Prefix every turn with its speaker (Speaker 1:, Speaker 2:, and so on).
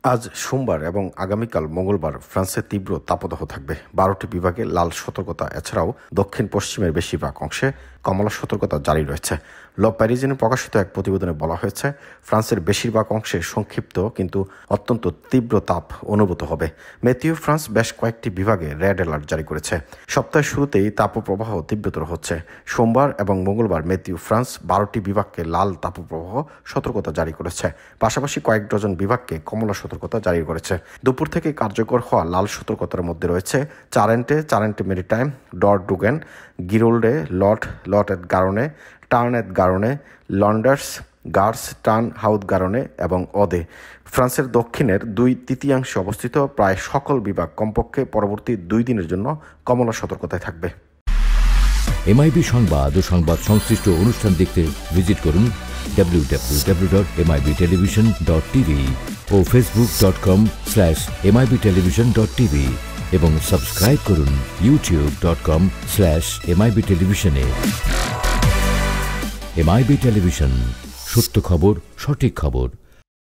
Speaker 1: আজ সোমবার এবং আগামীকাল মঙ্গলবার ফ্রান্সে তীব্র তাপদাহ থাকবে। 12টি বিভাগে লাল সতর্কতা, এছাড়াও দক্ষিণ পশ্চিমের বেশিরভাগ অংশে কমলা সতর্কতা জারি রয়েছে। ল প্যারিজিয়ানে প্রকাশিত এক প্রতিবেদনে বলা হয়েছে, ফ্রান্সের বেশিরভাগ অংশে সংক্ষিপ্ত কিন্তু অত্যন্ত তীব্র তাপ অনুভূত হবে। মেটিও ফ্রান্স বেশ কয়েকটি বিভাগে রেড অ্যালার্ট জারি করেছে। সপ্তাহের শুরুতেই তাপপ্রবাহ তীব্রতর হচ্ছে। সোমবার এবং মঙ্গলবার মেটিও ফ্রান্স 12টি বিভাগকে লাল তাপপ্রবাহ সতর্কতা জারি করেছে, পাশাপাশি কয়েক ডজন বিভাগকে কমলা সতর্কতা জারি করেছে। দুপুর থেকে কার্যকর হওয়া লাল সতর্কতার মধ্যে রয়েছে চারেন্টে মেরিটাইম, ডরডুগেন, গিরোল্ডে, লট এট গারনে, টার্ন এট গারনে, লন্ডার্স, গার্স, টার্ন হাউদ গারনে এবং অদে। ফ্রান্সের দক্ষিণের 2/3 অবস্থিত প্রায় সকল বিভাগ কমপক্ষে পরবর্তী 2 দিনের জন্য কমলা সতর্কতায় থাকবে।
Speaker 2: এমআইবি সংবাদ ও সংবাদ সংশ্লিষ্ট অনুষ্ঠান দেখতে ভিজিট করুন www.mibtelevision.tv ও facebook.com/mibtelevision.tv এবং সাবস্ক্রাইব করুন youtube.com/mibtelevision এ। এমআইবি টেলিভিশন, সত্য খবর, সঠিক খবর।